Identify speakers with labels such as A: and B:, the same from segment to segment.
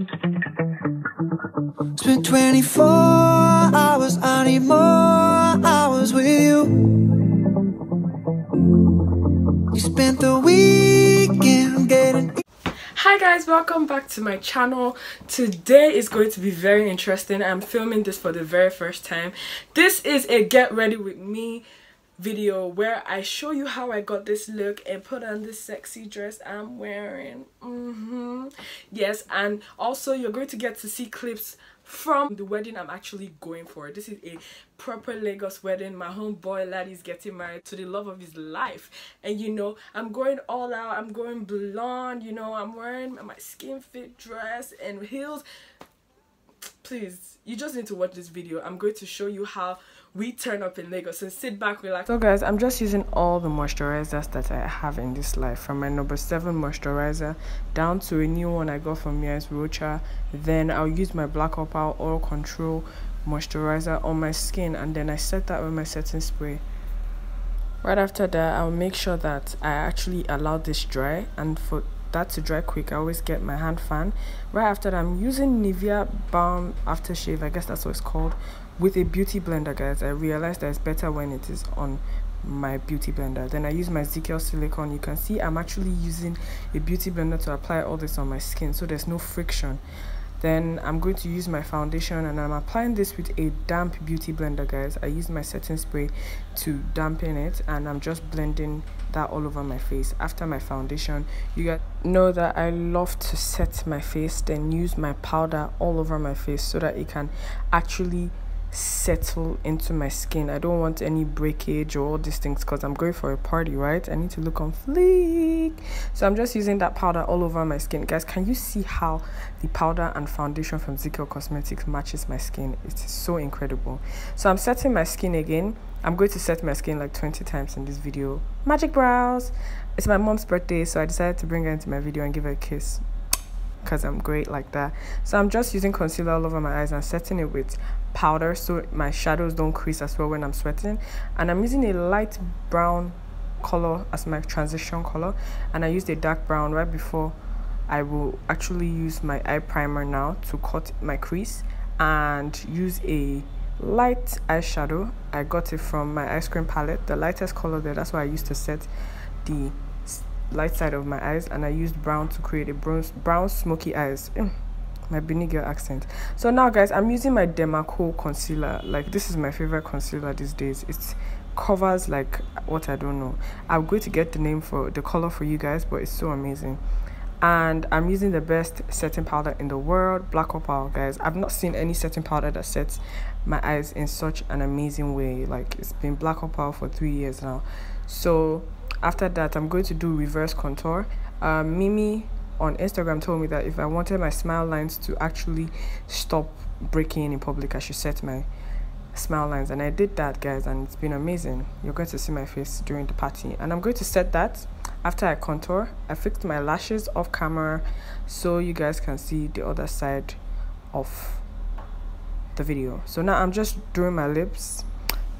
A: It's been 24 hours, I need more hours with you. You spent the weekend getting...
B: Hi guys, welcome back to my channel. Today is going to be very interesting. I'm filming this for the very first time. This is a get ready with me video where I show you how I got this look and put on this sexy dress I'm wearing. Yes, and also you're going to get to see clips from the wedding I'm actually going for. This is a proper Lagos wedding. My homeboy Ladi is getting married to the love of his life, and you know, I'm going all out. I'm going blonde, you know, I'm wearing my skin fit dress and heels. Please, you just need to watch this video. I'm going to show you how we turn up in Lagos, so sit back, relax. So guys, I'm just using all the moisturizers that I have in this life, from my number 7 moisturizer down to a new one I got from MAROON. Then I'll use my Black Opal Oil Control moisturizer on my skin, and then I set that with my setting spray. Right after that, I'll make sure that I actually allow this dry, and for that to dry quick, I always get my hand fan. Right after that, I'm using Nivea Balm Aftershave, I guess that's what it's called, with a beauty blender, guys. I realized that it's better when it is on my beauty blender. Then I use my ZK silicone. You can see I'm actually using a beauty blender to apply all this on my skin, so there's no friction. Then I'm going to use my foundation, and I'm applying this with a damp beauty blender, guys. I use my setting spray to dampen it, and I'm just blending that all over my face. After my foundation, you guys know that I love to set my face, then use my powder all over my face so that it can actually settle into my skin. I don't want any breakage or all these things because I'm going for a party, right? I need to look on fleek, so I'm just using that powder all over my skin. Guys, can you see how the powder and foundation from ZK Cosmetics matches my skin? It's so incredible. So I'm setting my skin again. I'm going to set my skin like 20 times in this video. Magic brows. It's my mom's birthday, so I decided to bring her into my video and give her a kiss because I'm great like that. So I'm just using concealer all over my eyes and setting it with powder so my shadows don't crease as well when I'm sweating. And I'm using a light brown color as my transition color, and I used a dark brown right before I will actually use my eye primer now to cut my crease, and use a light eyeshadow. I got it from my ice cream palette, the lightest color there. That's why I used to set the light side of my eyes, and I used brown to create a brown smoky eyes. My Benin girl accent. So now guys, I'm using my Dermaco concealer. Like, this is my favorite concealer these days. It covers like what I don't know. I'm going to get the name for the color for you guys, but it's so amazing. And I'm using the best setting powder in the world, Black Opal, guys. I've not seen any setting powder that sets my eyes in such an amazing way. Like, it's been Black Opal for 3 years now. So after that, I'm going to do reverse contour. Mimi on Instagram told me that if I wanted my smile lines to actually stop breaking in public, I should set my smile lines, and I did that, guys, and it's been amazing. You're going to see my face during the party, and I'm going to set that after I contour. I fixed my lashes off camera so you guys can see the other side of the video. So now I'm just doing my lips,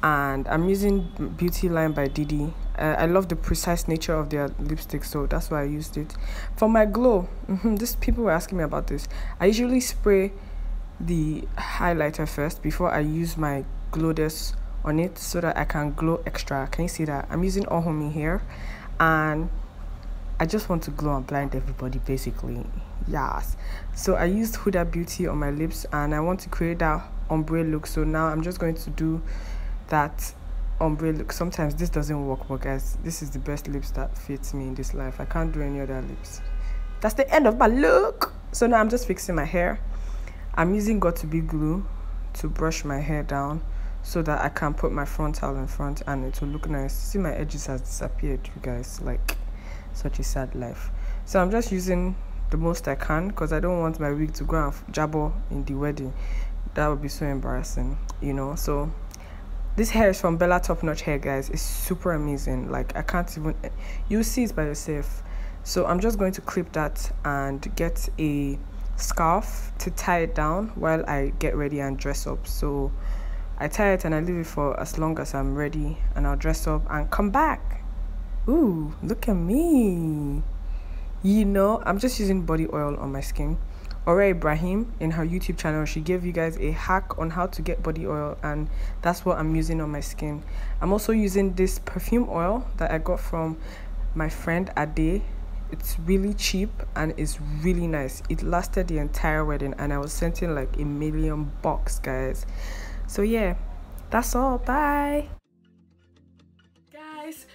B: and I'm using Beauty Line by Didi. I love the precise nature of their lipstick, so that's why I used it. For my glow, this people were asking me about this. I usually spray the highlighter first before I use my glow dust on it so that I can glow extra. Can you see that? I'm using All Homie here, and I just want to glow and blind everybody, basically. Yes. So I used Huda Beauty on my lips, and I want to create that ombre look. So now I'm just going to do that ombre look. Sometimes this doesn't work, but guys, this is the best lips that fits me in this life. I can't do any other lips. That's the end of my look. So now I'm just fixing my hair. I'm using Got to Be glue to brush my hair down so that I can put my frontal in front and it will look nice. See, my edges has disappeared, you guys. Like, such a sad life. So I'm just using the most I can because I don't want my wig to go and jabber in the wedding. That would be so embarrassing, you know. So this hair is from Bella Top Notch Hair, guys. It's super amazing. Like, I can't even, you'll see it by yourself. So I'm just going to clip that and get a scarf to tie it down while I get ready and dress up. So I tie it and I leave it for as long as I'm ready, and I'll dress up and come back. Ooh, look at me. You know, I'm just using body oil on my skin. Ore Ibrahim in her YouTube channel. She gave you guys a hack on how to get body oil, and that's what I'm using on my skin. I'm also using this perfume oil that I got from my friend Ade. It's really cheap and it's really nice. It lasted the entire wedding and I was sent in like 1,000,000 bucks, guys. So yeah, that's all. Bye.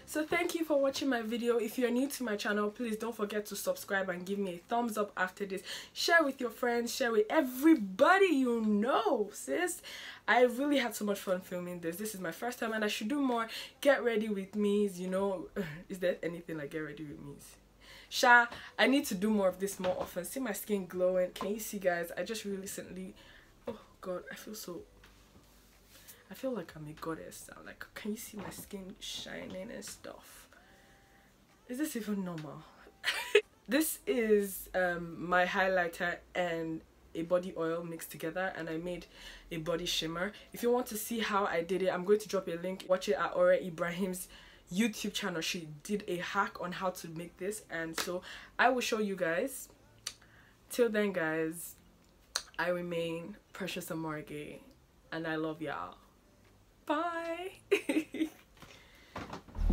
B: So thank you for watching my video. If you're new to my channel, please don't forget to subscribe and give me a thumbs up after this. Share with your friends, share with everybody you know, sis. I really had so much fun filming this. This is my first time and I should do more get ready with me's, you know. Is there anything like get ready with me's? Sha, I need to do more of this more often. See my skin glowing. Can you see, guys? I just recently, oh god, I feel like I'm a goddess. I'm like, can you see my skin shining and stuff? Is this even normal? This is my highlighter and a body oil mixed together, and I made a body shimmer. If you want to see how I did it, I'm going to drop a link. Watch it at Ore Ibrahim's YouTube channel. She did a hack on how to make this, and so I will show you guys. Till then, guys, I remain Precious Amorge, and I love y'all. Bye.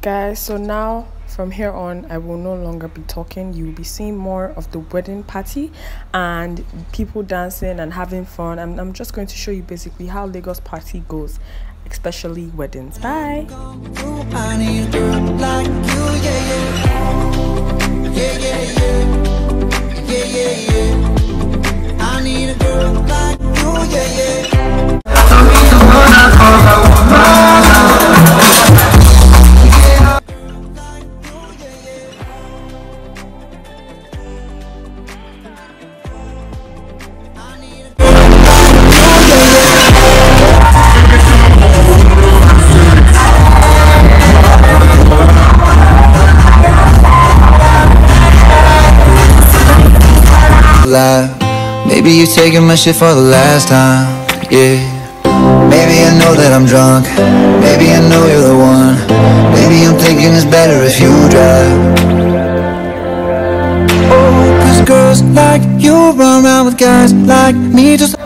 B: Guys, so now from here on I will no longer be talking. You will be seeing more of the wedding party and people dancing and having fun, and I'm just going to show you basically how Lagos party goes, especially weddings. Bye. I need a girl like you,
A: Maybe you taking my shit for the last time, yeah. Maybe I know that I'm drunk, maybe I know you're the one. Maybe I'm thinking it's better if you drive. Oh, cause girls like you run around with guys like me just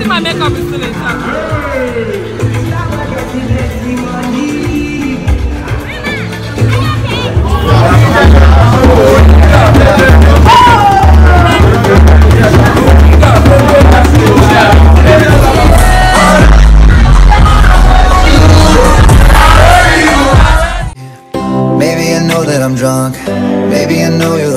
B: my makeup is still intact.
A: Maybe I know that I'm drunk, maybe I know you're the